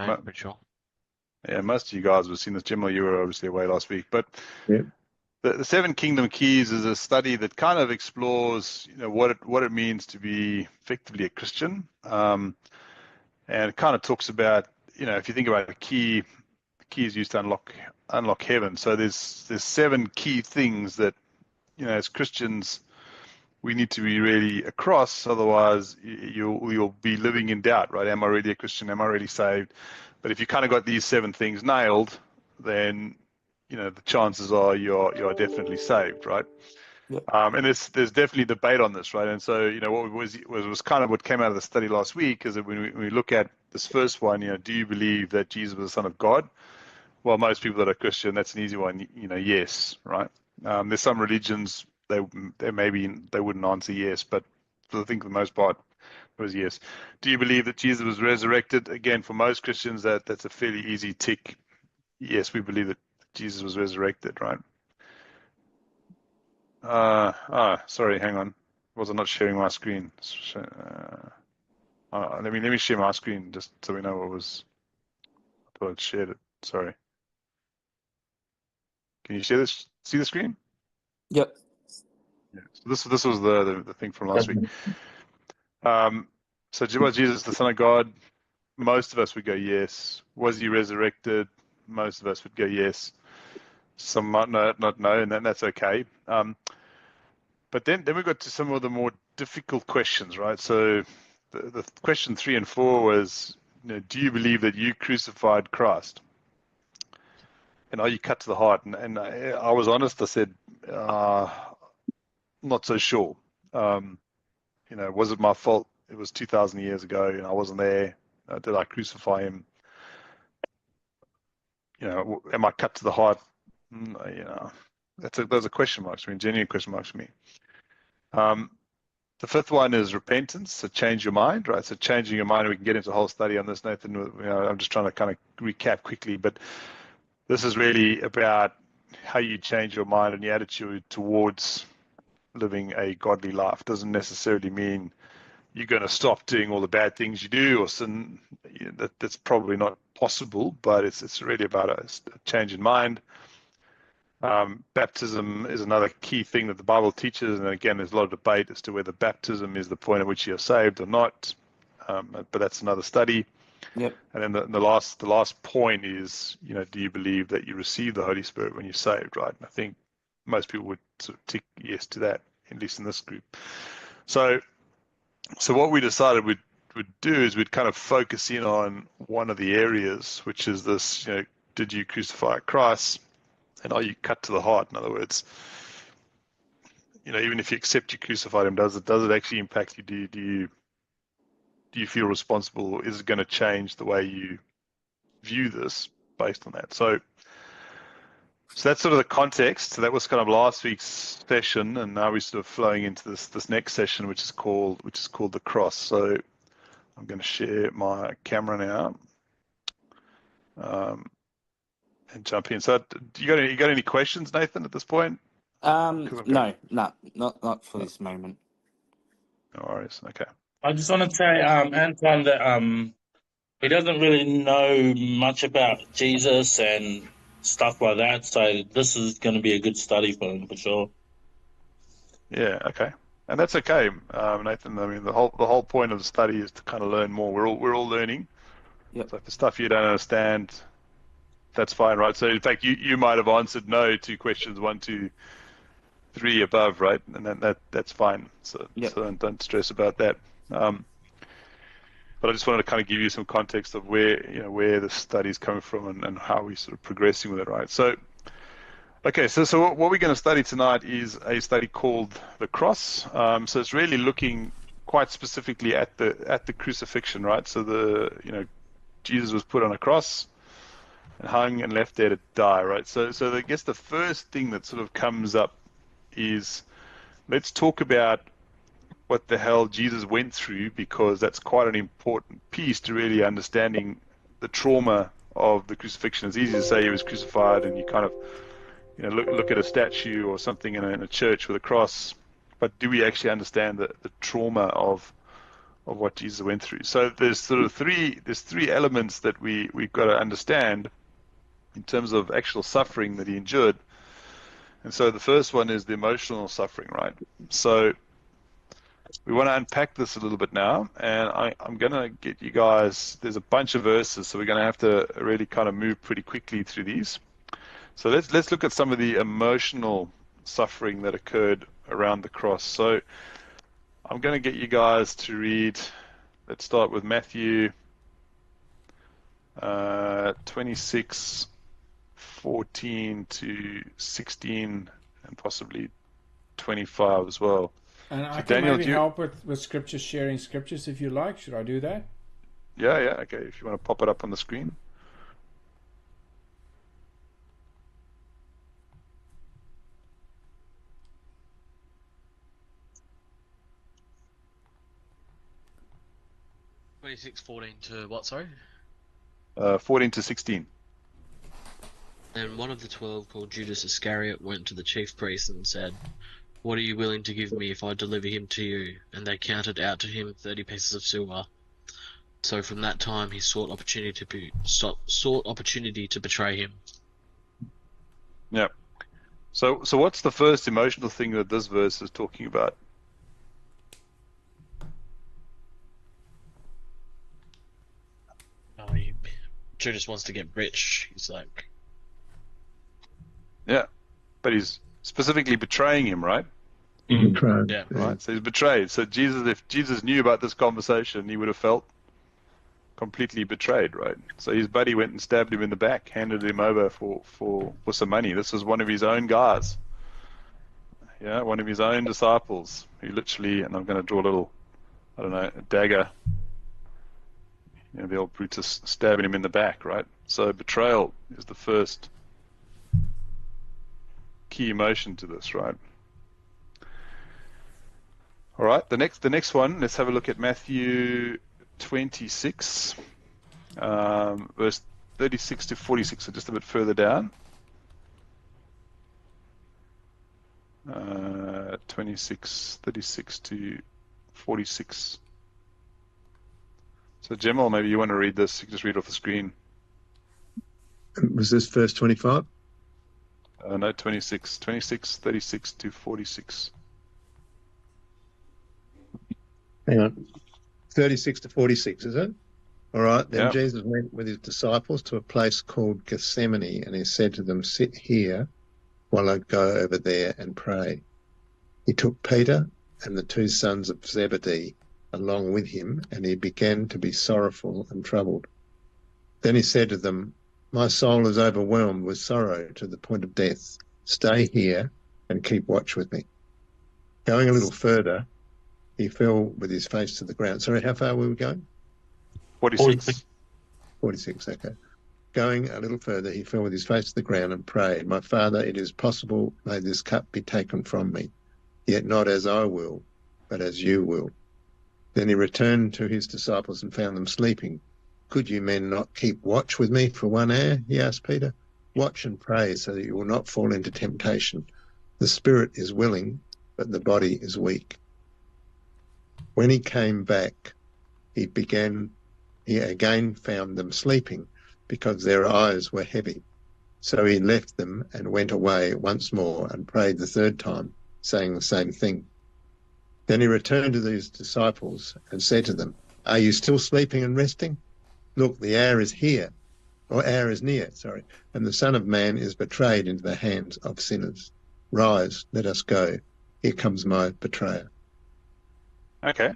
No, for sure. Yeah, most of you guys have seen this. Jim, you were obviously away last week, but Yeah. the Seven Kingdom Keys is a study that kind of explores, what it means to be effectively a Christian, and it kind of talks about, if you think about the key is used to unlock heaven. So there's seven key things that, as Christians, we need to be really across. Otherwise, you'll be living in doubt, right? Am I really a Christian? Am I really saved? But if you kind of got these seven things nailed, then the chances are you're definitely saved, right? Yep. And there's definitely debate on this, right? And so what was kind of what came out of the study last week is that when we look at this first one, do you believe that Jesus was the Son of God? Well, most people that are Christian, that's an easy one. Yes, right? There's some religions they wouldn't answer yes, but I think for the most part it was yes. Do you believe that Jesus was resurrected? Again, for most Christians, that's a fairly easy tick. Yes, we believe that Jesus was resurrected, right? Sorry, hang on. Was I not sharing my screen? Let me share my screen just so we know what was. I thought I'd shared it. Sorry. Can you share this? See the screen? Yep. Yeah. So this was the thing from last week. So was Jesus the Son of God? Most of us would go yes. Was he resurrected? Most of us would go yes. Some might not know, and that's okay. But then we got to some of the more difficult questions, right? So the question 3 and 4 was, do you believe that you crucified Christ? And are you cut to the heart? And I was honest. I said, not so sure. Was it my fault? It was 2,000 years ago, and I wasn't there. Did I crucify him? Am I cut to the heart? Those are question marks. Genuine question marks for me. The fifth one is repentance, so change your mind, right? So changing your mind, we can get into a whole study on this, Nathan. I'm just trying to kind of recap quickly, but this is really about how you change your mind and your attitude towards living a godly life. Doesn't necessarily mean you're going to stop doing all the bad things you do or sin. That's probably not possible, but it's really about a change in mind. Baptism is another key thing that the Bible teaches, and again, there's a lot of debate as to whether baptism is the point at which you're saved or not. But that's another study. Yep. And then the last point is, do you believe that you receive the Holy Spirit when you're saved, right? And I think most people would sort of tick yes to that, at least in this group. So what we decided we'd do is we'd kind of focus in on one of the areas, which is this, did you crucify Christ? And are you cut to the heart? In other words, even if you accept you crucified him, does it actually impact you? Do you feel responsible? Or is it going to change the way you view this based on that? So that's sort of the context. So that was kind of last week's session, and now we're sort of flowing into this next session, which is called the cross. So I'm going to share my camera now. And jump in. So, you got any questions, Nathan, at this point? No, not for this moment. No worries. Okay. I just want to say, Antoine, that he doesn't really know much about Jesus and stuff like that. So this is going to be a good study for him for sure. Yeah. Okay. And that's okay, Nathan. I mean, the whole point of the study is to kind of learn more. We're all learning. Yep. So if the stuff you don't understand, that's fine, right? So in fact, you might have answered no to questions 1, 2, 3 above, right? And then that's fine. So, Yep. so don't stress about that. But I just wanted to kind of give you some context of where the study's coming from and how we're sort of progressing with it, right? So, okay, so what we're going to study tonight is a study called the cross. So it's really looking quite specifically at the crucifixion, right? So Jesus was put on a cross and hung and left there to die, right? So I guess the first thing that sort of comes up is, let's talk about what the hell Jesus went through, because that's quite an important piece to really understanding the trauma of the crucifixion. It's easy to say he was crucified, and you kind of look at a statue or something in a church with a cross, but do we actually understand the trauma of what Jesus went through. So there's sort of three elements that we've got to understand in terms of actual suffering that he endured. And so the first one is the emotional suffering, right? So we want to unpack this a little bit now, and I'm going to get you guys, there's a bunch of verses, so we're going to have to really kind of move pretty quickly through these. So let's look at some of the emotional suffering that occurred around the cross. So I'm going to get you guys to read, let's start with Matthew 26:14 to 16, and possibly 25 as well. And I So can Daniel, maybe help with scripture, sharing scriptures if you like. Should I do that? Yeah, okay. If you want to pop it up on the screen. (26:14) to what, sorry? 14 to 16. And one of the 12, called Judas Iscariot, went to the chief priests and said, "What are you willing to give me if I deliver him to you?" And they counted out to him 30 pieces of silver. So from that time he sought opportunity to betray him. Yeah. So what's the first emotional thing that this verse is talking about? Judas wants to get rich. He's like, yeah, but he's specifically betraying him, right? Betrayed. yeah. Right. So he's betrayed. So if Jesus knew about this conversation, he would have felt completely betrayed, right? So his buddy went and stabbed him in the back, handed him over for some money. This was one of his own guys. Yeah, one of his own disciples who literally, and I'm going to draw a little, I don't know, a dagger. You know, the old Brutus stabbing him in the back, right? So betrayal is the first key emotion to this, right? All right, the next one, let's have a look at Matthew 26, verse 36 to 46, so just a bit further down. 36 to 46. So Jamal, maybe you want to read this. You can just read off the screen. Was this verse 25? No, 26, 36 to 46. Hang on. 36 to 46, is it? All right. Then Yeah. Jesus went with his disciples to a place called Gethsemane, and he said to them, "Sit here while I go over there and pray." He took Peter and the two sons of Zebedee along with him, and he began to be sorrowful and troubled. Then he said to them, "My soul is overwhelmed with sorrow to the point of death. Stay here and keep watch with me." Going a little further, he fell with his face to the ground. Sorry, how far were we going? 46. 46, okay. Going a little further, he fell with his face to the ground and prayed, "My Father, it is possible, may this cup be taken from me, yet not as I will, but as you will." Then he returned to his disciples and found them sleeping. "Could you men not keep watch with me for 1 hour?" he asked Peter. "Watch and pray so that you will not fall into temptation. The spirit is willing, but the body is weak." When he came back, he again found them sleeping because their eyes were heavy. So he left them and went away once more and prayed the third time, saying the same thing. Then he returned to his disciples and said to them, "Are you still sleeping and resting? Look, the hour is near, and the Son of Man is betrayed into the hands of sinners. Rise, let us go. Here comes my betrayer." Okay.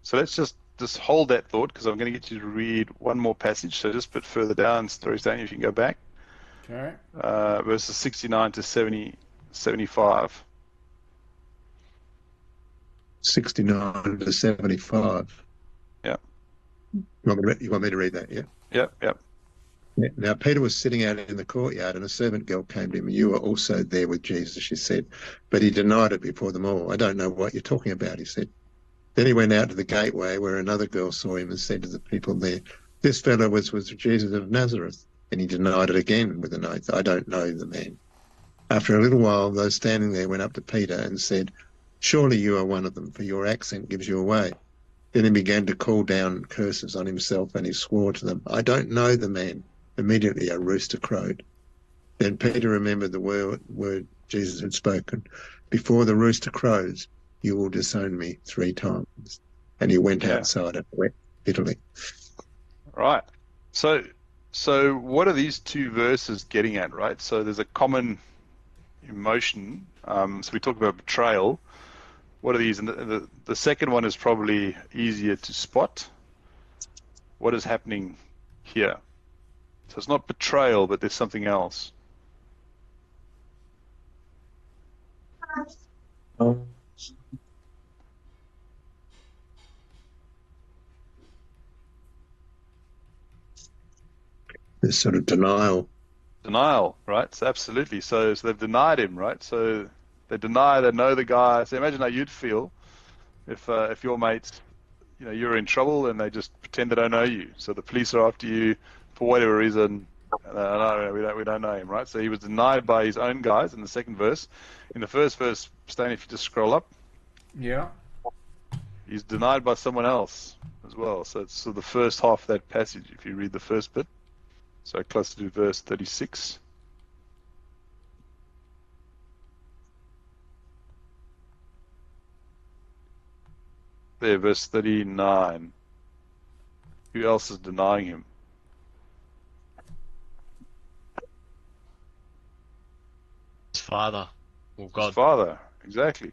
So let's just hold that thought, because I'm going to get you to read one more passage. So just a bit further down, stories down, if you can go back. Okay. Verses 69 to 75. 69 to 75. Yeah. You want me to read that, yeah? Yep. Yeah. Now, Peter was sitting out in the courtyard, and a servant girl came to him. "You were also there with Jesus," she said. But he denied it before them all. "I don't know what you're talking about," he said. Then he went out to the gateway, where another girl saw him and said to the people there, "This fellow was Jesus of Nazareth." And he denied it again with an oath, "I don't know the man." After a little while, those standing there went up to Peter and said, "Surely you are one of them, for your accent gives you away." Then he began to call down curses on himself, and he swore to them, I don't know the man. Immediately a rooster crowed. Then Peter remembered the word Jesus had spoken, before the rooster crows, you will disown me 3 times. And he went outside and wept bitterly. Right. So what are these 2 verses getting at, right? So there's a common emotion. So we talked about betrayal. What are these? And the second one is probably easier to spot. What is happening here? So it's not betrayal, but there's something else. This sort of denial. Denial, right? So absolutely. So they've denied him, right? So they deny, they know the guy. So imagine how you'd feel if your mates, you're in trouble and they just pretend they don't know you. So the police are after you for whatever reason. No, we don't know him, right? So he was denied by his own guys in the second verse. In the first verse, Stan, if you just scroll up, Yeah. he's denied by someone else as well. So it's the first half of that passage, if you read the first bit. So close to verse 36. There, verse 39. Who else is denying him? His father. Or His God. father, exactly.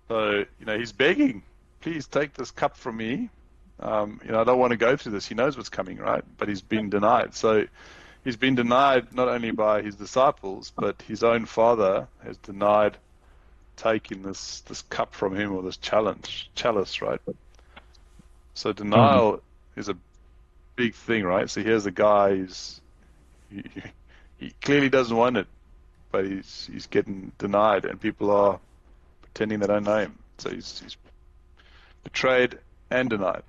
So, he's begging, please take this cup from me. I don't want to go through this. He knows what's coming, right? But he's been denied. So he's been denied not only by his disciples, but his own father has denied taking this cup from him, or this chalice, right? So denial is a big thing, right? So here's a guy he clearly doesn't want it, but he's getting denied, and people are pretending they don't know him. So he's betrayed and denied.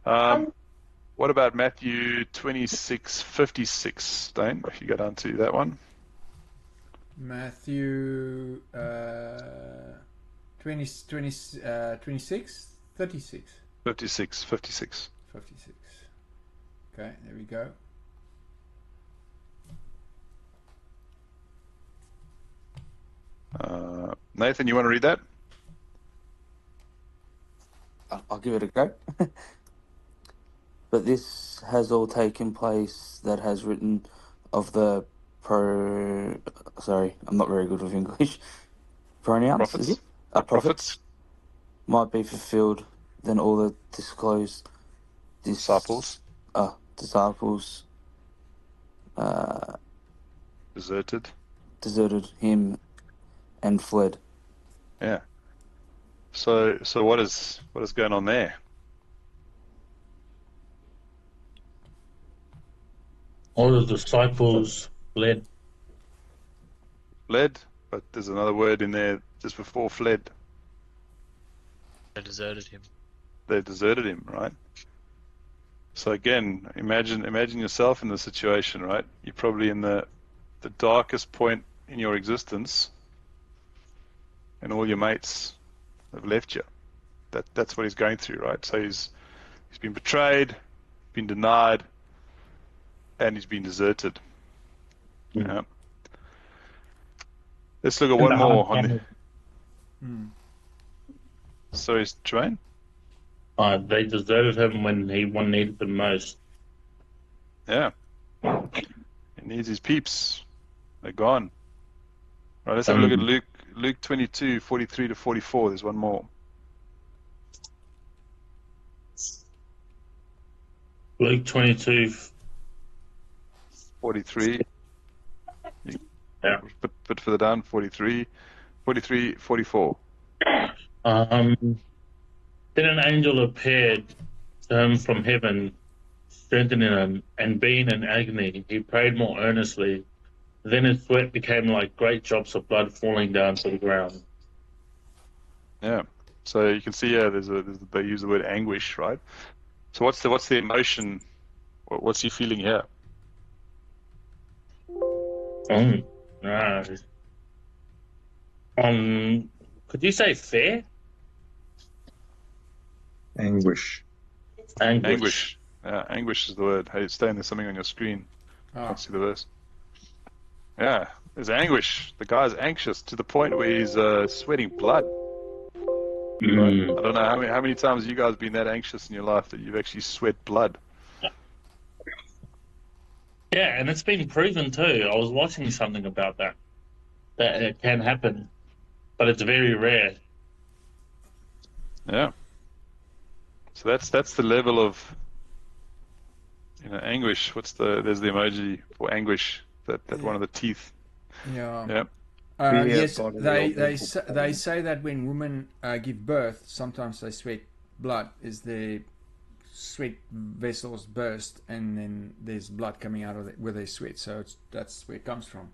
What about Matthew 26:56, Dane? If you go down to that one. Matthew 26, 36? 56. 56. Okay, there we go. Nathan, you want to read that? I'll give it a go. But this has all taken place that has written of the sorry, I'm not very good with English. Pronouns, Prophets. is it? Prophets might be fulfilled, then all the disciples deserted him and fled. Yeah. So what is going on there? All the disciples fled. Fled, but there's another word in there just before fled. They deserted him. They deserted him, right? So again, imagine yourself in the situation, right? You're probably in the darkest point in your existence, and all your mates have left you. That's what he's going through, right? So he's been betrayed, been denied, and he's been deserted. Yeah. Let's look at one more on the. Sorry, Jermaine? They deserted him when one needed them most. Yeah. He needs his peeps. They're gone. Right, let's have a look at Luke 22:43 to 44. There's one more. Luke 22:43. Yeah. Bit further down, 44. Then an angel appeared to him from heaven, strengthening him, and being in agony, he prayed more earnestly. Then his sweat became like great drops of blood falling down to the ground. Yeah. So you can see here, they use the word anguish, right? So what's the emotion? What's he feeling here? Could you say fear? Anguish. Anguish. Anguish is the word. Hey, it's saying there's something on your screen. Ah, Can't see the verse. Yeah, there's anguish. The guy's anxious to the point where he's sweating blood. Mm. I don't know how many times you guys been that anxious in your life that you've actually sweat blood. Yeah, and it's been proven too. I was watching something about that it can happen, but it's very rare. Yeah. So that's the level of anguish. There's the emoji for anguish. That one of the teeth. yeah. Yeah. Yes, bodily they or they mental say, pain. they say that when women give birth, sometimes they sweat blood. Is the sweat vessels burst, and then there's blood coming out of it where they sweat. So that's where it comes from.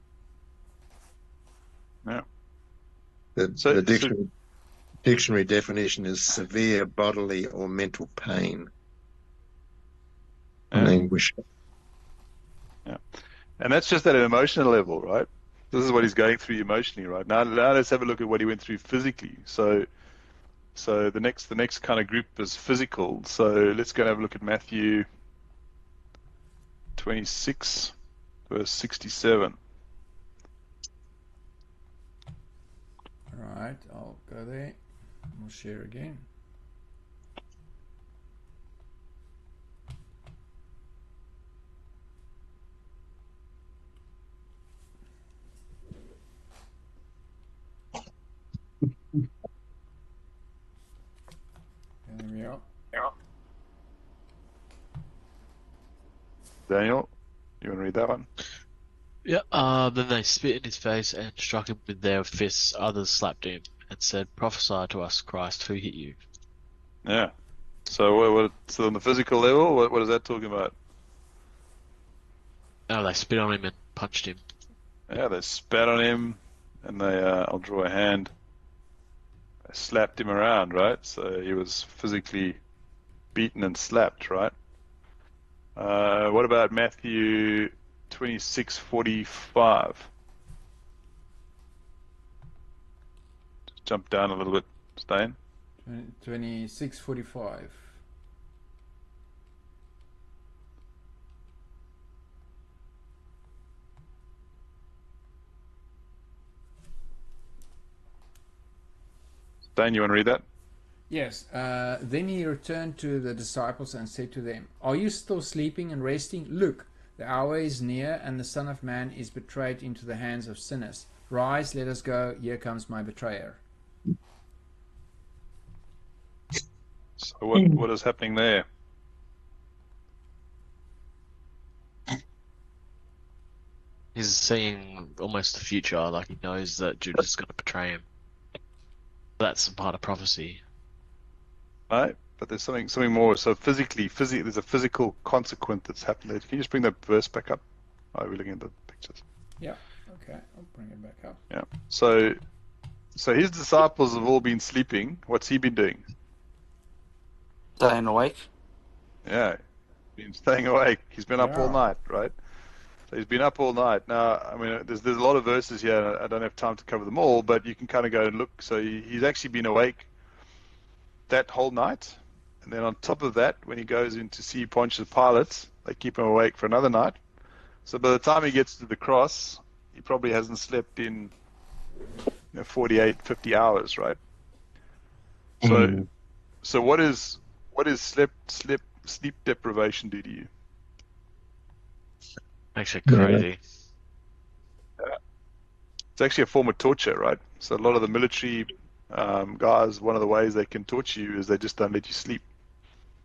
Yeah. The dictionary definition is severe bodily or mental pain and Yeah. anguish. And that's just at an emotional level, right? This is what he's going through emotionally, right? Now let's have a look at what he went through physically. So the next kind of group is physical. So let's go and have a look at Matthew 26, verse 67. All right, I'll go there. We'll share again. There we are. Daniel, you want to read that one? Yeah, then they spit in his face and struck him with their fists. Others slapped him and said, "Prophesy to us, Christ, who hit you?" Yeah. So so on the physical level, what is that talking about? Oh, they spit on him and punched him. Yeah, they spat on him, and I'll draw a hand. They slapped him around, right? So he was physically beaten and slapped, right? What about Matthew 26:45? Just jump down a little bit, Stain. 26:45. Stain, you want to read that? Yes. Then he returned to the disciples and said to them, "Are you still sleeping and resting? Look, the hour is near, and the Son of Man is betrayed into the hands of sinners. Rise, let us go. Here comes my betrayer." So what is happening there? He's seeing almost the future, like he knows that Judas is going to betray him. That's part of prophecy. Right? But there's something more. So physically, there's a physical consequence that's happened there. Can you just bring that verse back up? Oh, we're looking at the pictures. Yeah. Okay. I'll bring it back up. Yeah. So his disciples have all been sleeping. What's he been doing? Staying awake. Yeah, been staying awake. He's been up all Yeah. night, right? So he's been up all night. Now, I mean, there's a lot of verses here. And I don't have time to cover them all, but you can kind of go and look. So he's actually been awake that whole night, and then on top of that, when he goes in to see Pontius Pilate, they keep him awake for another night. So by the time he gets to the cross, he probably hasn't slept in 48, 50 hours, right? So what is sleep deprivation do to you? Makes it crazy. It's actually a form of torture, right? So a lot of the military guys, one of the ways they can torture you is they just don't let you sleep.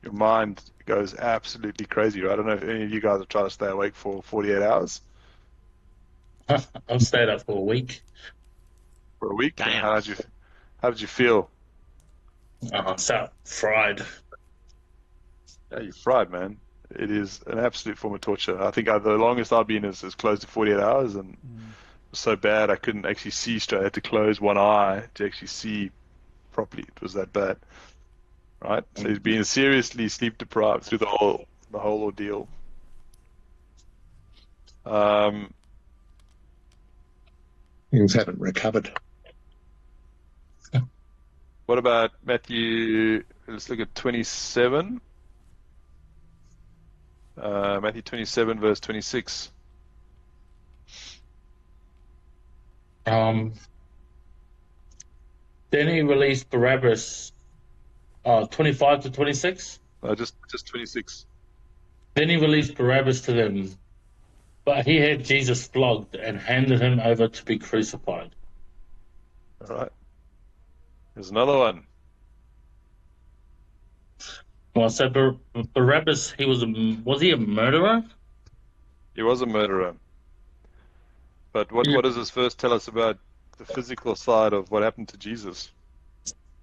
Your mind goes absolutely crazy, right? I don't know if any of you guys have tried to stay awake for 48 hours. I've stayed up for a week. For a week? Damn. How did you feel? I felt fried. Yeah, you're fried, man. It is an absolute form of torture. I think the longest I've been is close to 48 hours, and it was so bad I couldn't actually see straight. I had to close one eye to actually see properly. It was that bad, right? So he's been seriously sleep deprived through the whole ordeal. Things haven't recovered. What about Matthew? Let's look at 27. Matthew 27, verse 26. Then he released Barabbas, 25 to 26. Just 26. Then he released Barabbas to them, but he had Jesus flogged and handed him over to be crucified. All right. There's another one. Well, so Barabbas, was he a murderer? He was a murderer. But what does this verse tell us about the physical side of what happened to Jesus?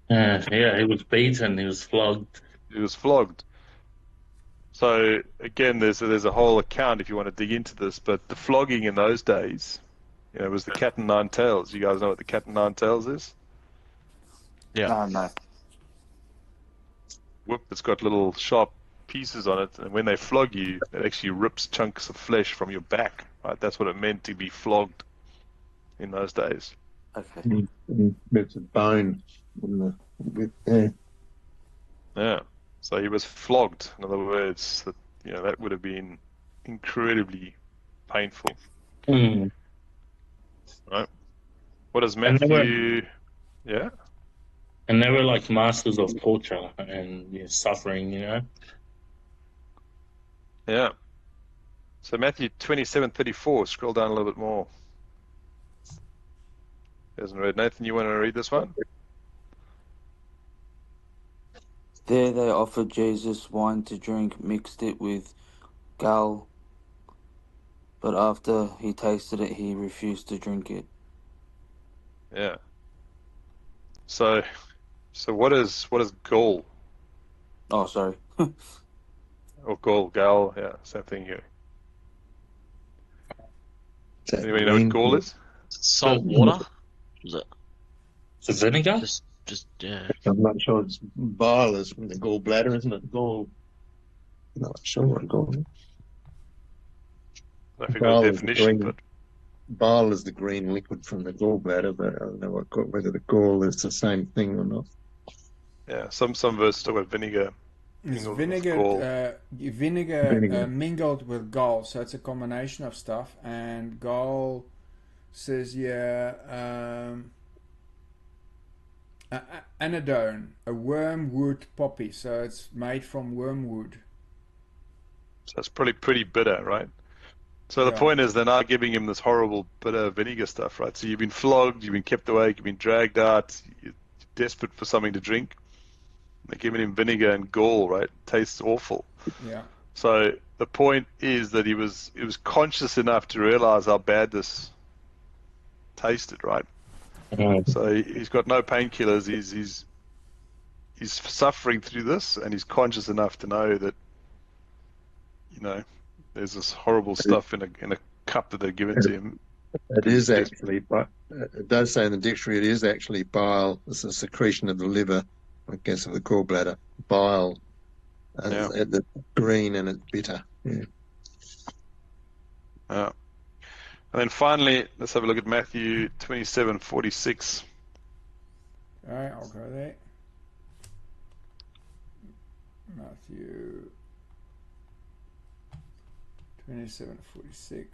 Yeah, he was beaten, he was flogged. He was flogged. So again, there's a whole account if you want to dig into this. But the flogging in those days, was the cat and nine tails. You guys know what the cat and nine tails is? Yeah. No. Whip that's got little sharp pieces on it, and when they flog you, it actually rips chunks of flesh from your back. Right? That's what it meant to be flogged in those days. Okay. Bits of bone. Yeah. Yeah. So he was flogged. In other words, that would have been incredibly painful. Mm. Right? What does And they Matthew? Yeah. And they were like masters of torture and suffering, Yeah. So Matthew 27:34. Scroll down a little bit more. Hasn't read. Nathan, you want to read this one? There they offered Jesus wine to drink, mixed it with gall, but after he tasted it, he refused to drink it. Yeah. So what is gall Oh, sorry. or gal? Yeah, same thing here. Is that Anybody know what green? gall is? Salt water? Was it? So vinegar? Just yeah. I'm not sure. It's bile is from the gallbladder, isn't it? Gall. I'm not sure what gall is. I forgot Bile the is the definition, green. but Bile is the green liquid from the gallbladder, but I don't know whether the gall is the same thing or not. yeah, some verses talk about vinegar. It's Mingled with vinegar, gall. vinegar mingled with gall, so it's a combination of stuff. And gall says anodone, a wormwood poppy, so it's made from wormwood. So it's probably pretty bitter, right? So the Yeah. point is they're now giving him this horrible bitter vinegar stuff, right? So you've been flogged, you've been kept awake, you've been dragged out, you're desperate for something to drink. They're giving him vinegar and gall, right? Tastes awful. Yeah. So the point is that he was conscious enough to realize how bad this tasted, right? So he's got no painkillers. He's suffering through this, and he's conscious enough to know that there's this horrible stuff in a cup that they're given to him. It is actually, but it does say in the dictionary, it is actually bile. It's a secretion of the liver, I guess, of the gallbladder. Bile. Yeah. It's green and it's bitter. Yeah. Yeah. And then finally, let's have a look at Matthew 27:46. Alright, I'll go there. Matthew 27:46.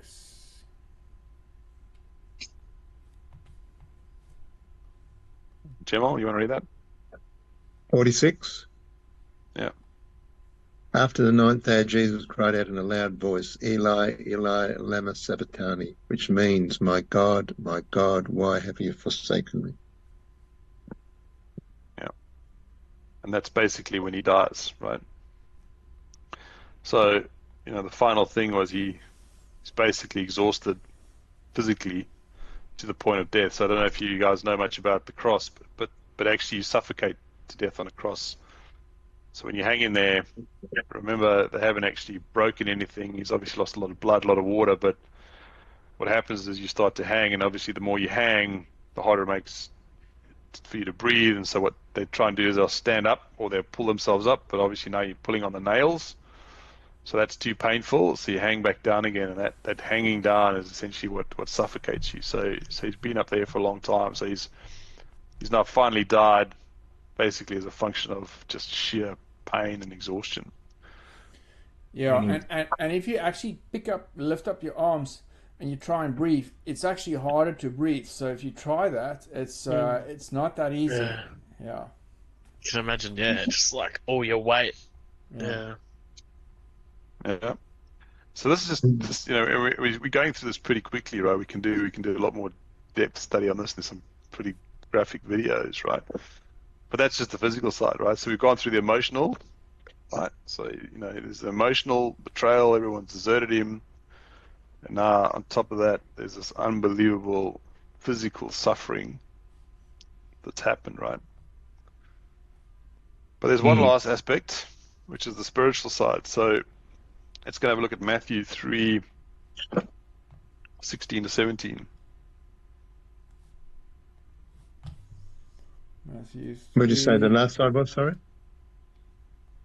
Jamal, you want to read that? 46. Yeah. After the ninth day, Jesus cried out in a loud voice, Eli, Eli, lama sabachthani, which means, my God, why have you forsaken me? Yeah. And that's basically when he dies, right? So, the final thing was he's basically exhausted physically to the point of death. So I don't know if you guys know much about the cross, but actually you suffocate to death on a cross. So when you hang in there, remember they haven't actually broken anything. He's obviously lost a lot of blood, a lot of water, but what happens is you start to hang, and obviously the more you hang, the harder it makes for you to breathe. And so what they try and do is they'll stand up or they'll pull themselves up, but obviously now you're pulling on the nails. So that's too painful, so you hang back down again, and that hanging down is essentially what suffocates you. So he's been up there for a long time. So he's now finally died, basically as a function of just sheer pain and exhaustion. Yeah, Mm. and if you actually lift up your arms and you try and breathe, it's actually harder to breathe. So if you try that, it's not that easy. Yeah. Yeah, You can imagine, yeah, just like all your weight. yeah. Yeah. Yeah. So this is just we're going through this pretty quickly, right? We can do a lot more depth study on this. There's some pretty graphic videos, right? But that's just the physical side, right? So we've gone through the emotional, right? So there's the emotional betrayal. Everyone's deserted him, and now on top of that, there's this unbelievable physical suffering that's happened, right? But there's one last aspect, which is the spiritual side. So let's go have a look at Matthew 3:16 to 17. Matthew What did you say the 3. last slide was? Sorry.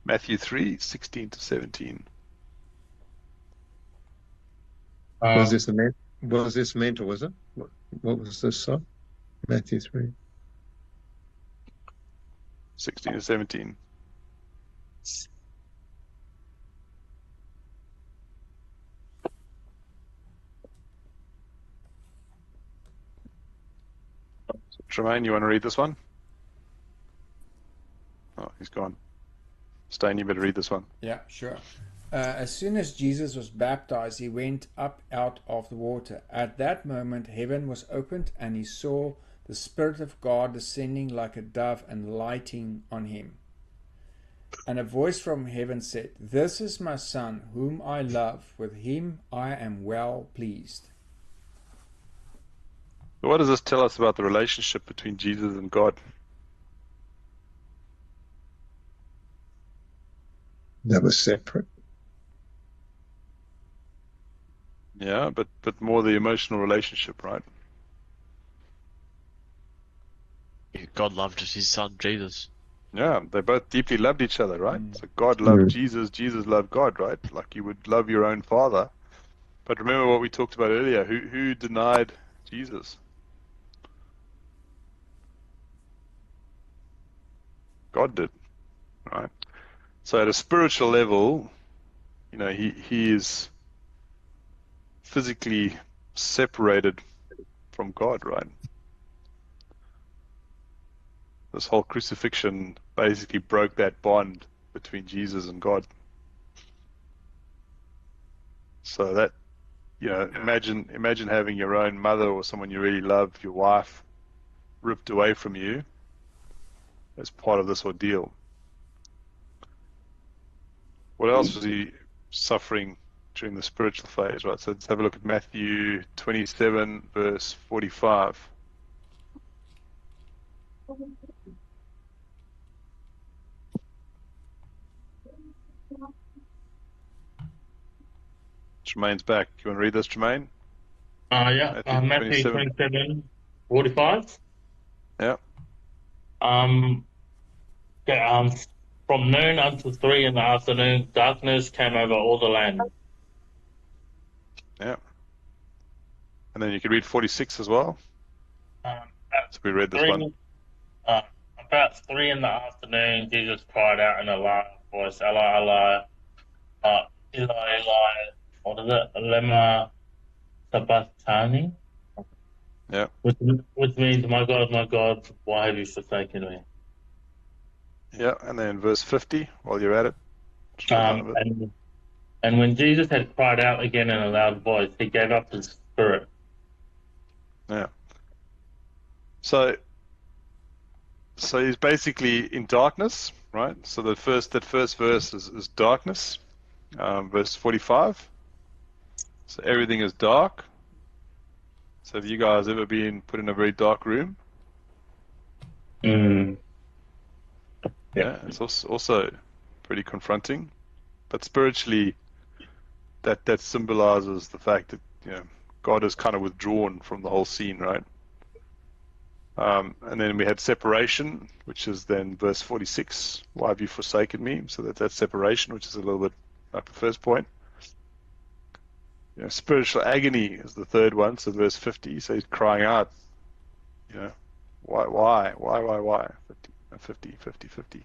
Matthew 3:16 to 17. Was this mental? Was it? What was this side? Matthew 3. 16 to 17. Tremaine, you want to read this one? Oh, he's gone. Stain, you better read this one. Yeah, sure. As soon as Jesus was baptized, he went up out of the water. At that moment, heaven was opened, and he saw the Spirit of God descending like a dove and lighting on him. And a voice from heaven said, "This is my Son, whom I love. With him I am well pleased." So what does this tell us about the relationship between Jesus and God? That was separate. Yeah, but more the emotional relationship, right? God loved his son, Jesus. Yeah, they both deeply loved each other, right? So God Mm. loved Jesus, Jesus loved God, right? Like you would love your own father. But remember what we talked about earlier. Who denied Jesus? God did, right? So at a spiritual level, he is physically separated from God, right? This whole crucifixion basically broke that bond between Jesus and God. So that, imagine having your own mother or someone you really love, your wife, ripped away from you as part of this ordeal. What else was he suffering during the spiritual phase, right? So let's have a look at Matthew 27, verse 45. Tremaine's back. You want to read this, Tremaine? Yeah, Matthew 27, 45. Yeah. From noon until 3 in the afternoon, darkness came over all the land. Yeah. And then you can read 46 as well. So we read this one. About 3 in the afternoon, Jesus cried out in a loud voice, "Eli, Eli, Eli, Eli, what is it? Lema sabachthani?" Yeah. Which means, my God, why have you forsaken me?" Yeah, and then verse 50, while you're at it. And when Jesus had cried out again in a loud voice, he gave up his spirit. Yeah. So he's basically in darkness, right? So that first verse is darkness, verse 45. So everything is dark. So have you guys ever been put in a very dark room? Yeah, it's also pretty confronting. But spiritually, that symbolizes the fact that God is kind of withdrawn from the whole scene, right? And then we had separation, which is then verse 46. Why have you forsaken me? So that's separation, which is a little bit like the first point. Spiritual agony is the third one. So verse 50. So he's crying out. Why? 50, 50, 50.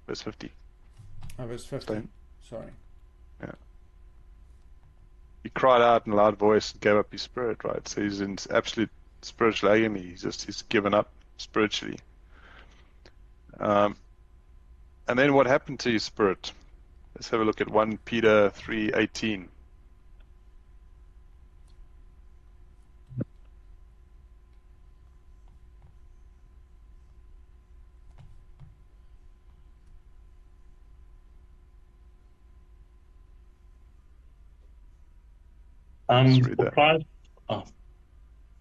Verse 50. Oh, verse 50. Same. Sorry. He cried out in a loud voice and gave up his spirit, right? So he's in absolute spiritual agony. He's given up spiritually. And then what happened to his spirit? Let's have a look at 1 Peter 3:18. Let's read For that. Christ, oh,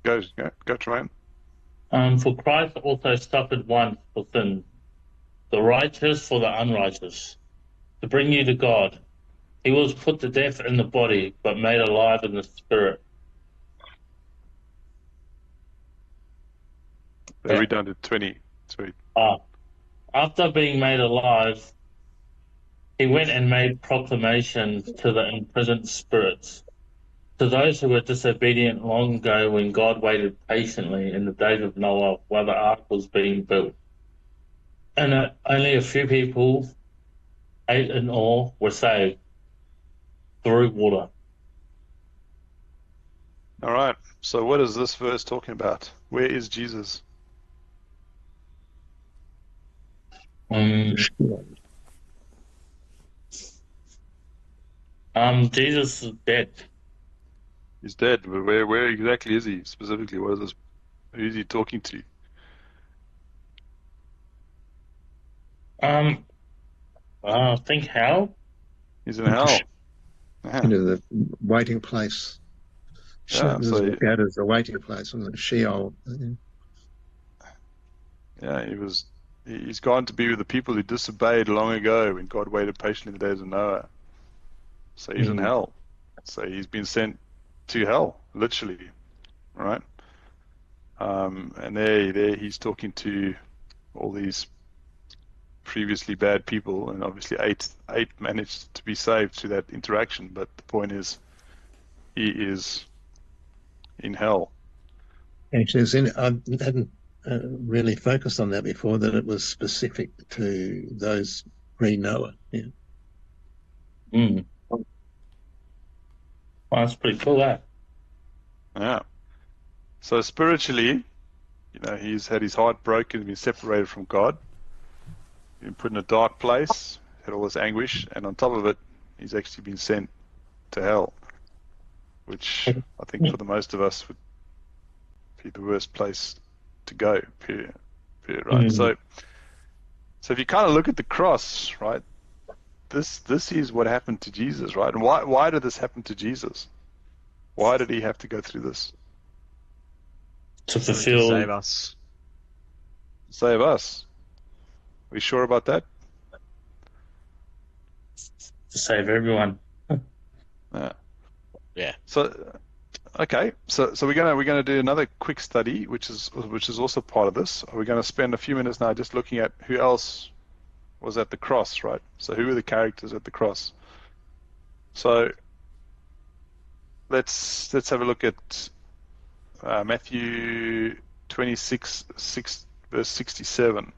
Go, Tremaine. for Christ also suffered once for sin, the righteous for the unrighteous, to bring you to God. He was put to death in the body, but made alive in the spirit. Read down to 20. Sorry. After being made alive, he went and made proclamation to the imprisoned spirits, to those who were disobedient long ago when God waited patiently in the days of Noah while the ark was being built. And only a few people, 8 in all, were saved through water. All right. So what is this verse talking about? Where is Jesus? Jesus is dead. He's dead. But where exactly is he? Specifically, what is this? Who is he talking to? I think hell. He's in hell. Into the waiting place. Yeah, This is so looked at as a waiting place, and the Sheol. yeah, he's gone to be with the people who disobeyed long ago when God waited patiently in the days of Noah. So he's in hell. So he's been sent to hell, literally, right? And there he's talking to all these previously bad people, and obviously eight managed to be saved through that interaction. But the point is, he is in hell. Actually, I hadn't really focused on that before, that it was specific to those pre-Noah. Yeah. Well, that's pretty cool, that. Yeah. So spiritually, he's had his heart broken, been separated from God, been put in a dark place, had all this anguish, and on top of it, he's actually been sent to hell, which I think for the most of us would be the worst place to go, period, right? So if you kind of look at the cross, right, this is what happened to Jesus, right? And why did this happen to Jesus? Why did he have to go through this? To To fulfill. save us. Save us. Are we sure about that? To save everyone. Yeah. Yeah. So, okay. So we're gonna do another quick study, which is also part of this. We're gonna spend a few minutes now just looking at who else was at the cross, right? So who were the characters at the cross? So let's have a look at Matthew 26, verse 67.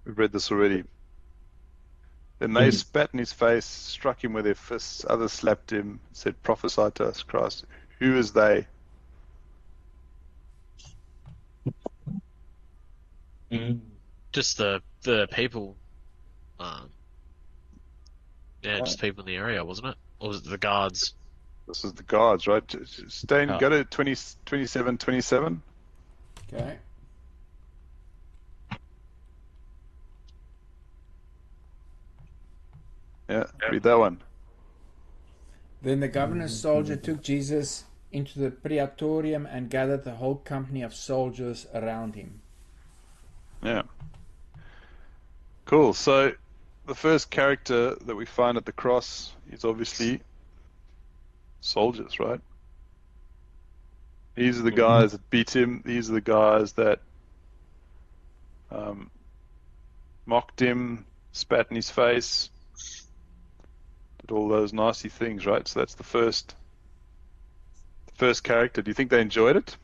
We've read this already. Then they spat in his face, struck him with their fists. Others slapped him, said, "Prophesy to us, Christ." Who is they? Just the people. Just people in the area, wasn't it? Or was it the guards? This is the guards, right? Stay Oh. Go to 27. Okay. Yeah, read that one. Then the governor's soldier took Jesus into the praetorium and gathered the whole company of soldiers around him. Yeah. Cool. So the first character that we find at the cross is obviously soldiers, right? These are the guys that beat him. These are the guys that mocked him, spat in his face. did all those nasty things, right? So that's the first character. Do you think they enjoyed it?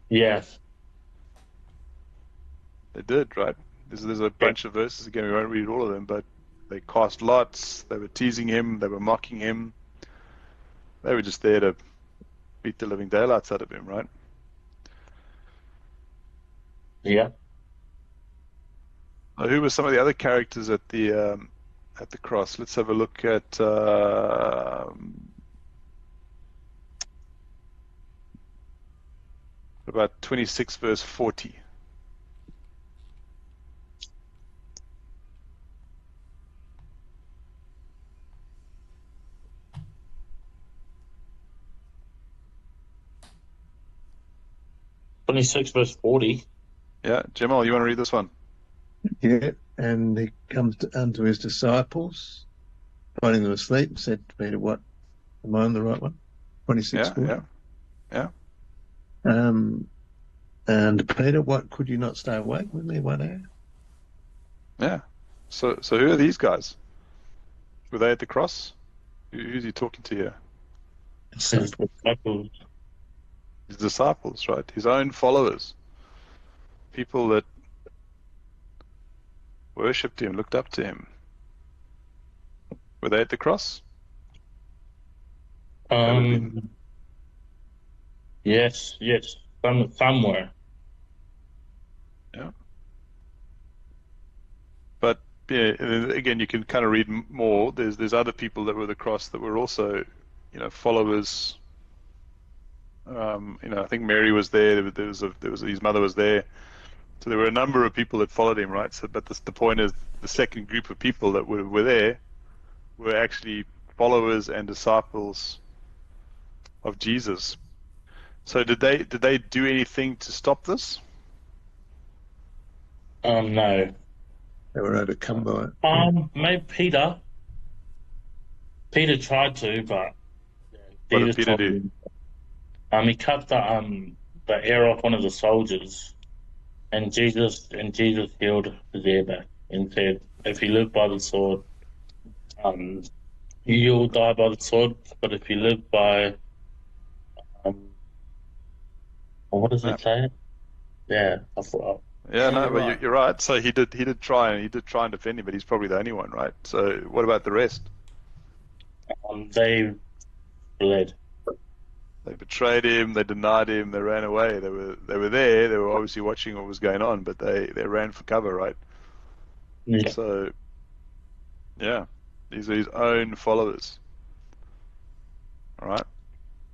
Yes. They did, right? There's a bunch of verses, again, we won't read all of them, but they cast lots, they were teasing him, they were mocking him. They were just there to beat the living daylights out of him, right? Yeah. Who were some of the other characters at the cross? Let's have a look at about 26 verse 40. '26 verse 40. Yeah, Jamal, you want to read this one? Yeah, and he comes unto his disciples, finding them asleep, said to Peter, "What? Am I on the right one?" 26. Yeah. And Peter, "What? Could you not stay awake with me 1 hour?" Yeah. So who are these guys? Were they at the cross? Who's he talking to here? Disciples. His disciples, right? His own followers. People that worshipped him, looked up to him. Were they at the cross? Yes. Somewhere. Yeah. But yeah, again, you can kind of read more. There's other people that were at the cross that were also, followers. I think Mary was there. There was his mother was there. So there were a number of people that followed him, right? So, but the point is, the second group of people that were there were actually followers and disciples of Jesus. So did they do anything to stop this? No. They were overcome by it. Maybe Peter. Peter tried to, but What did Jesus Peter told do? him. He cut the ear off one of the soldiers, and Jesus healed his ear back and said, "If you live by the sword, you'll die by the sword. But if you live by, what does it say? Yeah, I forgot." Yeah, no, you're but right. you're right. So he did try and defend him, but he's probably the only one, right? So what about the rest? They fled. They betrayed him, they denied him, they ran away. They were there. They were obviously watching what was going on, but they ran for cover, right? Yeah. So yeah, these are his own followers. All right.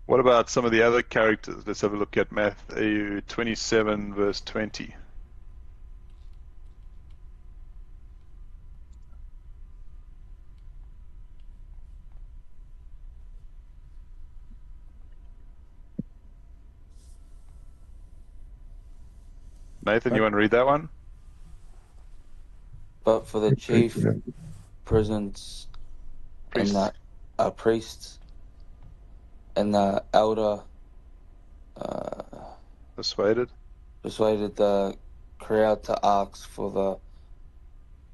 What about some of the other characters? Let's have a look at Matthew 27 verse 20. Nathan, you want to read that one? But for the chief prisons and Priests. the priests and the elder Persuaded. persuaded the crowd to ask for the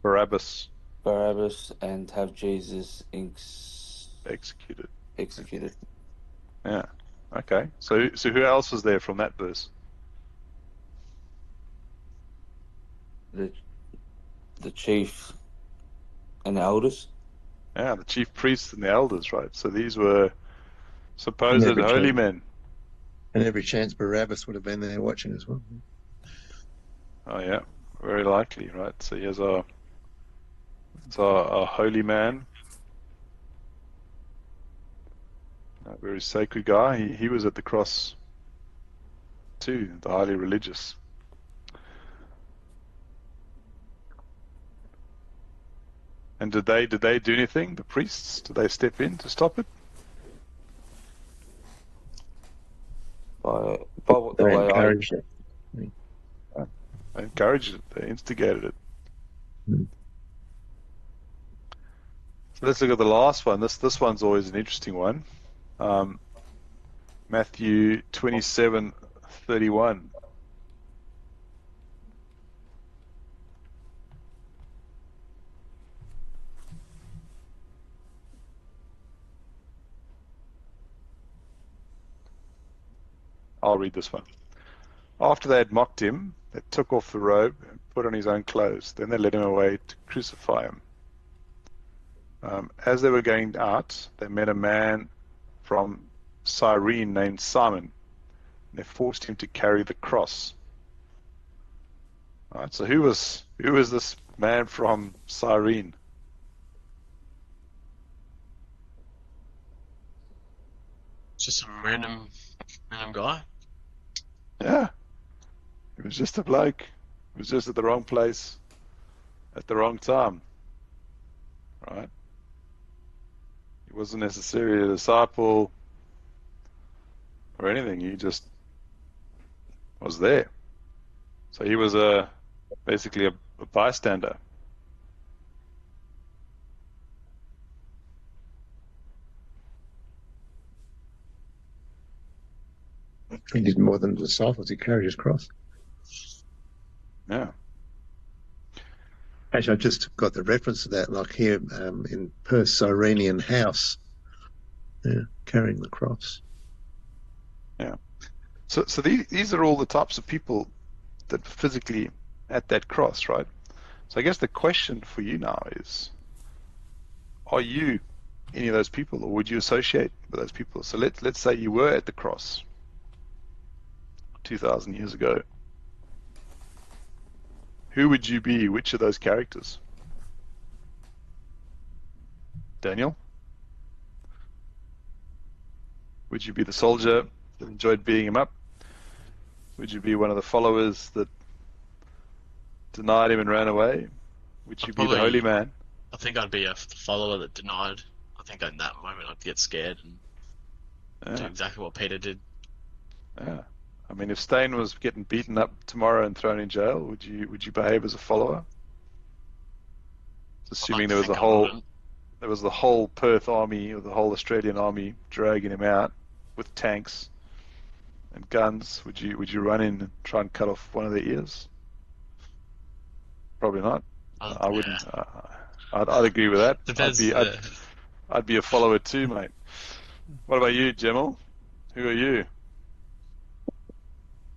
Barabbas Barabbas and have Jesus executed. executed. Yeah. Okay. So who else was there from that verse? The chief and the elders. Yeah, the chief priests and the elders, right? So these were supposed Every holy chance. men. And every chance Barabbas would have been there watching as well. Oh yeah, very likely, right? So here's our holy man, a very sacred guy. He was at the cross too, the highly religious. And did they do anything? The priests, did they step in to stop it? By what the They way encouraged it. They encouraged it. They instigated it. Hmm. So let's look at the last one. This one's always an interesting one. Matthew 27:31. I'll read this one. After they had mocked him, they took off the robe and put on his own clothes. Then they led him away to crucify him. As they were going out, they met a man from Cyrene named Simon. And they forced him to carry the cross. All right, so who was this man from Cyrene? Just some random guy. Yeah, he was just a bloke. He was just at the wrong place at the wrong time. Right? He wasn't necessarily a disciple or anything. He just was there. So he was basically a bystander. He did more than the disciples. He carried his cross. Yeah. Actually, I just got the reference to that, like here in Perth, Cyrenian house, carrying the cross. Yeah. So these are all the types of people that are physically at that cross, right? So I guess the question for you now is, are you any of those people, or would you associate with those people? So let's say you were at the cross 2,000 years ago. Who would you be? Which of those characters? Daniel? Would you be the soldier that enjoyed beating him up? Would you be one of the followers that denied him and ran away? Would you be the holy man? I think I'd be a follower that denied. I think in that moment I'd get scared and do exactly what Peter did. Yeah. I mean, if Stain was getting beaten up tomorrow and thrown in jail, would you behave as a follower? Assuming there was the whole Perth army or the whole Australian army dragging him out with tanks and guns, would you run in and try and cut off one of their ears? Probably not. I wouldn't. I'd agree with that. I'd be a follower too, mate. What about you, Gemel? Who are you?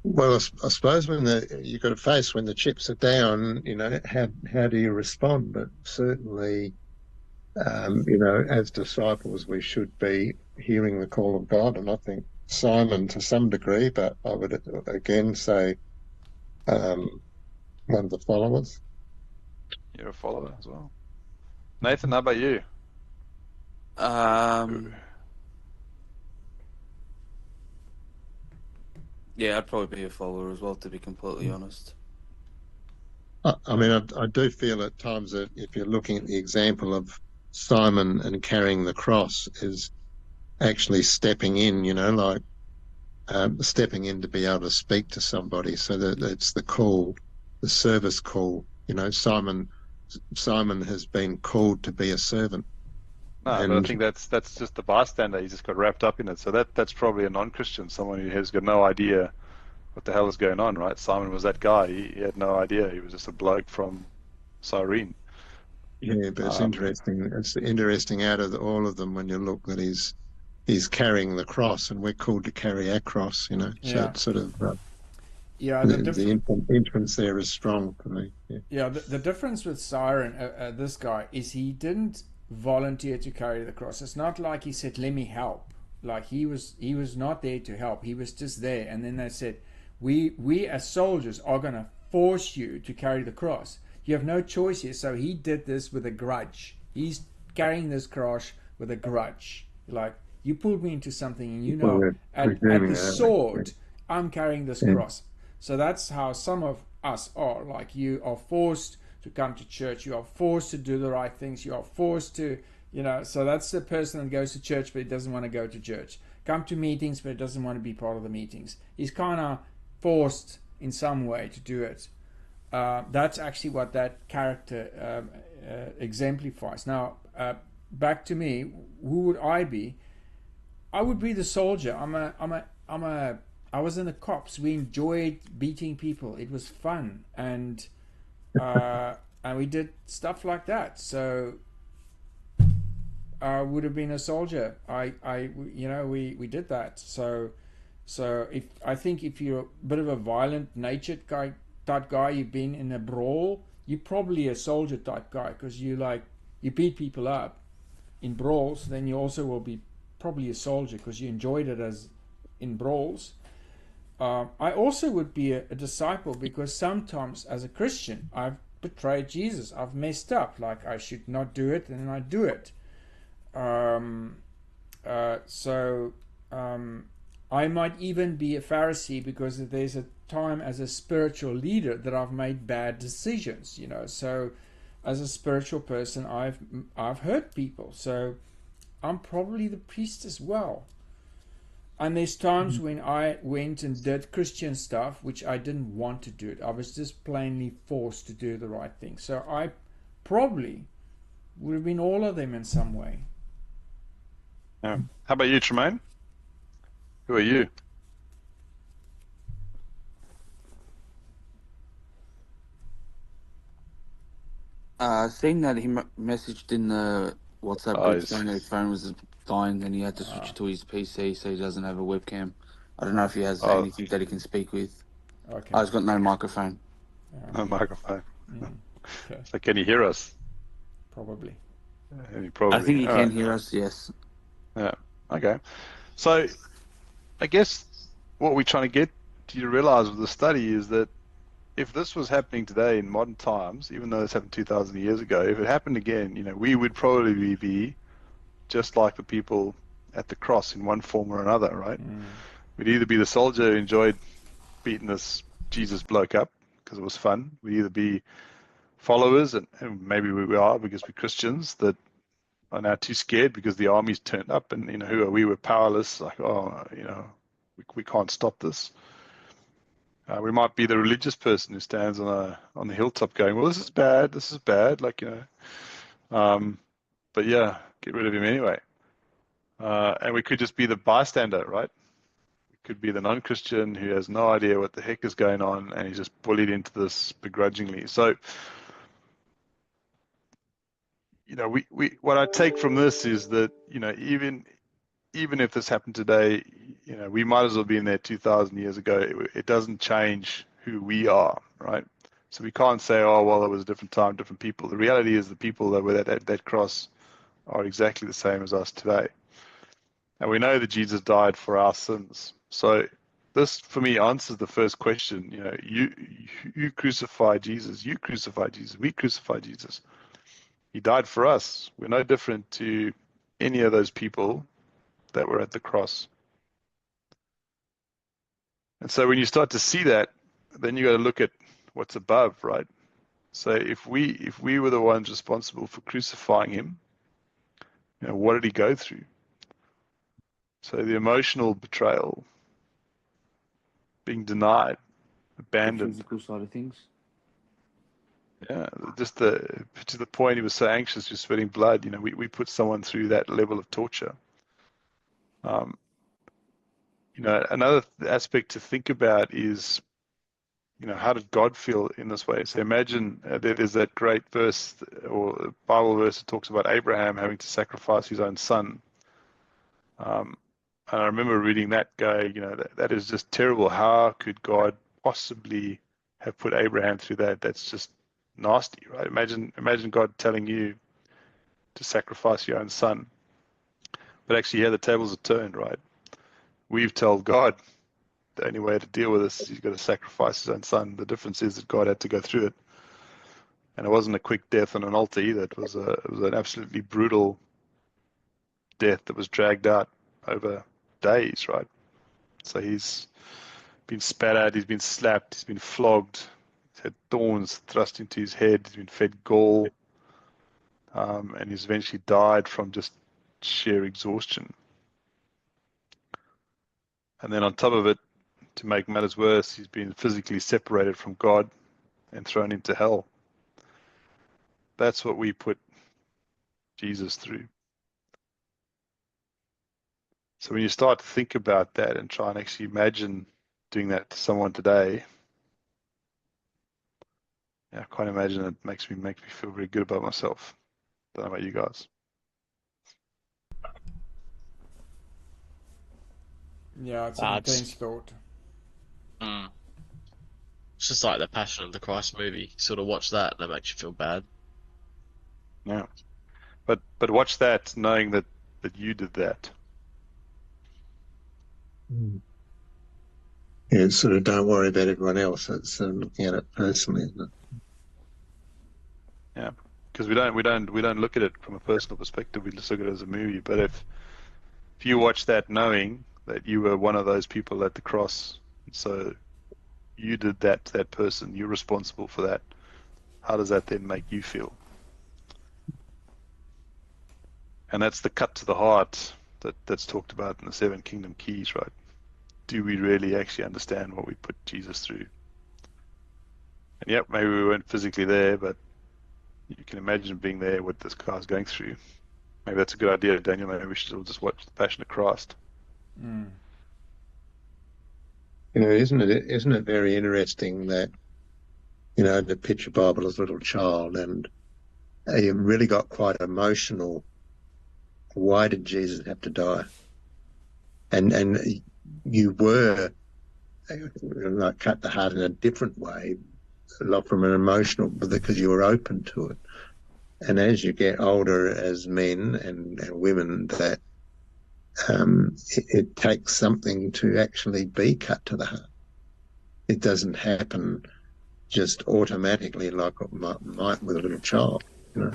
Well, I suppose when you've got to face when the chips are down, how do you respond? But certainly, as disciples, we should be hearing the call of God. And I think Simon to some degree, but I would again say one of the followers. You're a follower as well. Nathan, how about you? Yeah, I'd probably be a follower as well, to be completely honest. I mean, I do feel at times that if you're looking at the example of Simon and carrying the cross is actually stepping in, stepping in to be able to speak to somebody. So that it's the call, the service call. Simon has been called to be a servant. No, but I think that's just the bystander. He just got wrapped up in it. So that's probably a non-Christian, someone who has got no idea what the hell is going on, right? Simon was that guy. He had no idea. He was just a bloke from Cyrene. Yeah, but it's interesting. It's interesting out of all of them when you look that he's carrying the cross, and we're called to carry our cross. So it's sort of the entrance there is strong for me. Yeah, the difference with Cyrene, this guy, is he didn't volunteer to carry the cross. It's not like he said, "Let me help." Like he was not there to help. He was just there, and then they said, "We as soldiers are going to force you to carry the cross. You have no choice here." So he did this with a grudge. He's carrying this cross with a grudge. Like, you pulled me into something, and at the sword, I'm carrying this cross. So that's how some of us are. Like, you are forced to come to church. You are forced to do the right things. You are forced to, so that's the person that goes to church, but he doesn't want to go to church. Come to meetings, but he doesn't want to be part of the meetings. He's kind of forced in some way to do it. That's actually what that character exemplifies. Now, back to me, who would I be? I would be the soldier. I was in the cops. We enjoyed beating people. It was fun, and we did stuff like that. So I would have been a soldier. We did that. So So I think if you're a bit of a violent natured guy type guy, you've been in a brawl, you're probably a soldier type guy because you beat people up in brawls. Then you also will be probably a soldier because you enjoyed it as in brawls. I also would be a disciple because sometimes as a Christian I've betrayed Jesus. I've messed up. Like I should not do it, and then I do it. So I might even be a Pharisee because there's a time as a spiritual leader that I've made bad decisions. So as a spiritual person, I've hurt people. So I'm probably the priest as well. And there's times when I went and did Christian stuff which I didn't want to do it. I was just plainly forced to do the right thing. So I probably would have been all of them in some way. Yeah. How about you, Tremaine? Who are you? Seeing that he messaged in the WhatsApp Oh, group he's- saying that his phone was dying and he had to switch to his PC so he doesn't have a webcam. I don't know if he has Oh. anything that he can speak with. Okay. Oh, he's got no microphone. No microphone. Okay. So can you hear us? Probably. He probably. I think he all can right. hear us, yes. Yeah. Okay. So, I guess what we're trying to get you to realize with the study is that if this was happening today in modern times, even though this happened 2,000 years ago, if it happened again, we would probably be just like the people at the cross in one form or another, right? We'd either be the soldier who enjoyed beating this Jesus bloke up because it was fun. We'd either be followers, and maybe we are because we're Christians that are now too scared because the army's turned up, and who are we? We're powerless. Like, we can't stop this. We might be the religious person who stands on the hilltop going, well, this is bad. This is bad. But yeah, get rid of him anyway. And we could just be the bystander, right? We could be the non-Christian who has no idea what the heck is going on, and he's just bullied into this begrudgingly. So, what I take from this is that, even if this happened today, we might as well be in there 2,000 years ago. It doesn't change who we are, right? So we can't say, oh, well, it was a different time, different people. The reality is the people that were at that cross are exactly the same as us today. And we know that Jesus died for our sins. So this, for me, answers the first question. You crucified Jesus. You crucified Jesus. We crucified Jesus. He died for us. We're no different to any of those people that were at the cross. And so when you start to see that, then you got to look at what's above, right? So if we were the ones responsible for crucifying him, what did he go through? So the emotional betrayal, being denied, The abandoned. physical side of things. Yeah, just to the point he was so anxious, he was sweating blood. We put someone through that level of torture. Another aspect to think about is, how did God feel in this way? So imagine there's that great verse or Bible verse that talks about Abraham having to sacrifice his own son. And I remember reading that going, that is just terrible. How could God possibly have put Abraham through that? That's just nasty, right? Imagine God telling you to sacrifice your own son. But actually, the tables are turned, right? We've told God the only way to deal with this is he's got to sacrifice his own son. The difference is that God had to go through it. And it wasn't a quick death on an altar either. It was an absolutely brutal death that was dragged out over days, right? So he's been spat at, he's been slapped, he's been flogged, he's had thorns thrust into his head, he's been fed gall, and he's eventually died from just sheer exhaustion. And then on top of it, to make matters worse, he's been physically separated from God and thrown into hell. That's what we put Jesus through. So when you start to think about that and try and actually imagine doing that to someone today, I can't imagine it makes me feel very good about myself. Don't know about you guys. Yeah, it's an It's- intense thought. It's just like the Passion of the Christ movie. You sort of watch that, and it makes you feel bad. Yeah. But watch that, knowing that you did that. Yeah, sort of don't worry about everyone else. It's looking at it personally, isn't it? Yeah. Because we don't look at it from a personal perspective. We just look at it as a movie. But if you watch that knowing that you were one of those people at the cross, so you did that to that person, you're responsible for that. How does that then make you feel? And that's the cut to the heart that's talked about in the Seven Kingdom Keys, right? Do we really actually understand what we put Jesus through? And yep, maybe we weren't physically there, but you can imagine being there, what this guy's going through. Maybe that's a good idea, Daniel. Maybe we should all just watch The Passion of Christ. You know, isn't it very interesting that, you know, to picture Bible as a little child, and you really got quite emotional. Why did Jesus have to die? And you were like cut the heart in a different way, a lot from an emotional, because you were open to it. And as you get older as men and women, that it takes something to actually be cut to the heart. It doesn't happen just automatically like it might with a little child, you know.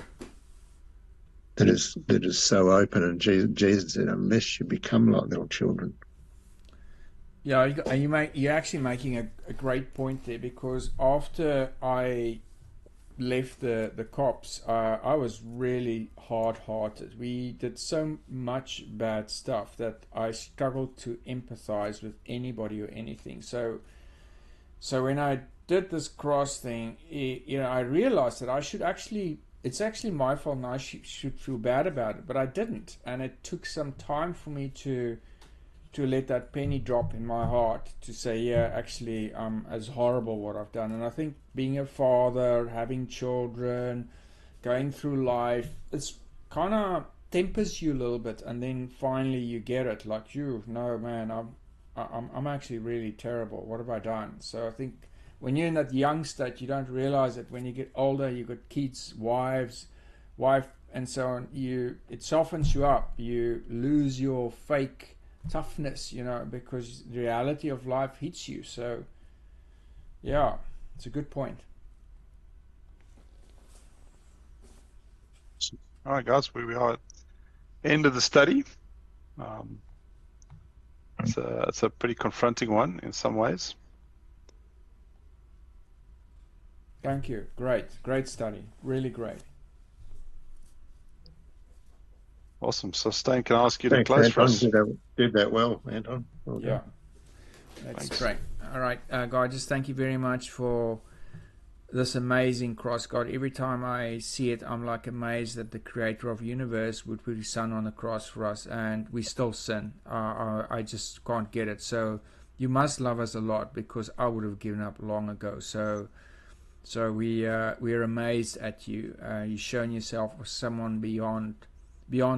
That is so open, and Jesus said, "Unless you become like little children." Yeah, you're actually making a great point there, because after I left the cops, I was really hard-hearted. We did so much bad stuff that I struggled to empathize with anybody or anything. So when I did this cross thing, I realized that I should actually, it's actually my fault, and I should feel bad about it, but I didn't. And it took some time for me to let that penny drop in my heart, to say, yeah, actually, it's horrible what I've done. And I think being a father, having children, going through life, it's kind of tempers you a little bit, and then finally you get it, like, no man, I'm actually really terrible. What have I done? So I think when you're in that young state, you don't realize it. When you get older, you got kids, wife, and so on. It softens you up. You lose your fake toughness, because the reality of life hits you. So yeah, it's a good point. All right, guys, we are at the end of the study. It's a pretty confronting one in some ways. Thank you. Great study. Really great. Awesome. So, Stan, can I ask you to Thanks, close for Anton. us? Did that well, Anton. Well done. Yeah. That's Thanks. great. All right, God, just thank you very much for this amazing cross, God. Every time I see it, I'm like amazed that the creator of the universe would put his son on the cross for us, and we still sin. I just can't get it. So you must love us a lot, because I would have given up long ago. So we are amazed at you. You've shown yourself as someone beyond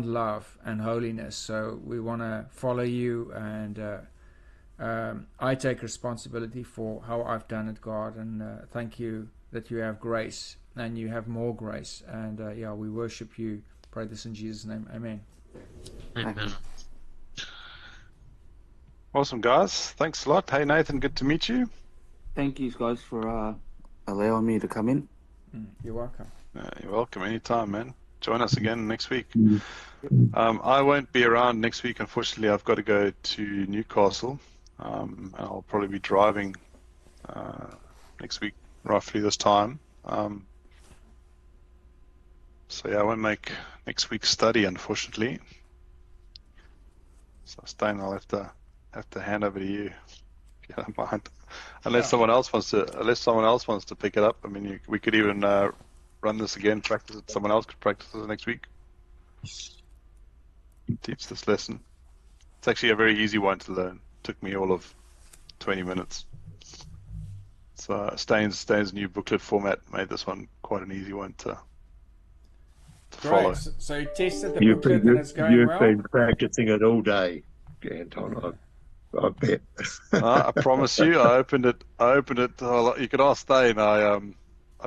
love and holiness. So we want to follow you, and I take responsibility for how I've done it, God, and thank you that you have grace, and you have more grace, and we worship you. Pray this in Jesus' name. Amen. Amen. Awesome, guys. Thanks a lot. Hey, Nathan, good to meet you. Thank you guys for allowing me to come in. You're welcome. You're welcome anytime, man. Join us again next week. I won't be around next week, unfortunately. I've got to go to Newcastle. And I'll probably be driving next week, roughly this time. So I won't make next week's study, unfortunately. So Stan, I'll have to hand over to you, if you don't mind. Unless someone else wants to pick it up. I mean, we could even run this again, practice it. Someone else could practice it next week. Teach this lesson. It's actually a very easy one to learn. Took me all of 20 minutes. So Stain's new booklet format made this one quite an easy one to follow. So you tested the booklet and it's going well? You've been practicing it all day, Anton. I bet. I promise you, I opened it. Oh, you could ask Stain. I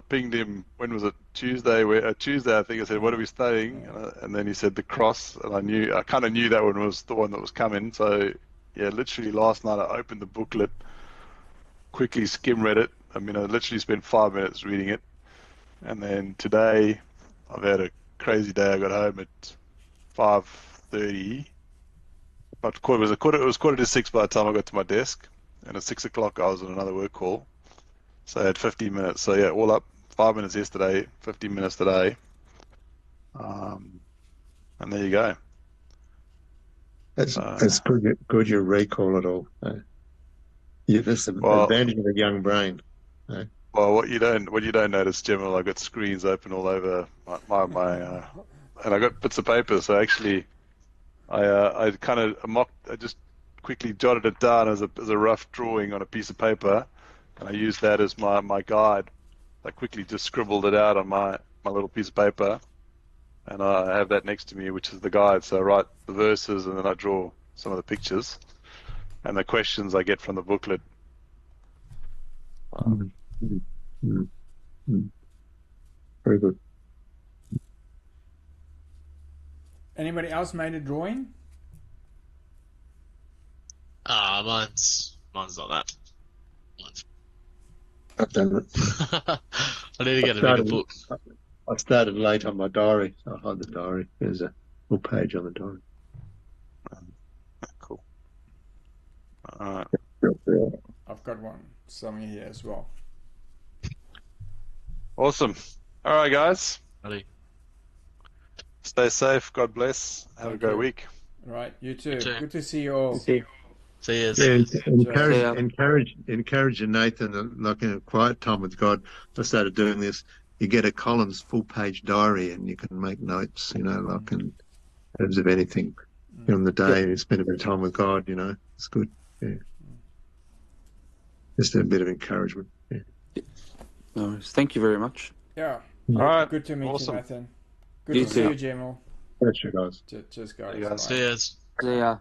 pinged him. When was it? Tuesday. Tuesday, I think. I said, "What are we studying?" And then he said the cross, and I kind of knew that one was the one that was coming. So yeah, literally last night I opened the booklet, quickly skim read it. I mean, I literally spent 5 minutes reading it, and then today I've had a crazy day. I got home at 5:30. But it was quarter to 6 by the time I got to my desk, and at 6 o'clock I was on another work call. So I had 15 minutes. So yeah, all up 5 minutes yesterday, 15 minutes today, and there you go. That's good. Good you recall it all. That's the advantage of a young brain. Well, what you don't notice, Jim, I got screens open all over my and I got bits of paper. So actually, I just quickly jotted it down as a rough drawing on a piece of paper, and I used that as my guide. I quickly just scribbled it out on my little piece of paper, and I have that next to me, which is the guide. So I write the verses, and then I draw some of the pictures and the questions I get from the booklet. Very good. Anybody else made a drawing? Mine's not that. I've done it. I need to get a bigger book. I started late on my diary. I hide the diary. There's a full page on the diary. Cool. All right. I've got one somewhere here as well. Awesome. All right, guys. Buddy. Stay safe. God bless. Have a great week. All right, you too. too. Good to see you all. See you. Yeah, encourage Nathan. Like in a quiet time with God, I started doing this. You get a Collins full-page diary, and you can make notes. Like in terms of anything on the day. You spend a bit of time with God. It's good. Yeah. Just a bit of encouragement. Yeah. No worries. Thank you very much. Yeah. All right. Good to meet Awesome. you, Nathan. Good You to see too. you, Jamal. Thanks, you guys. Cheers, guys. See you guys. Bye. Cheers. See ya.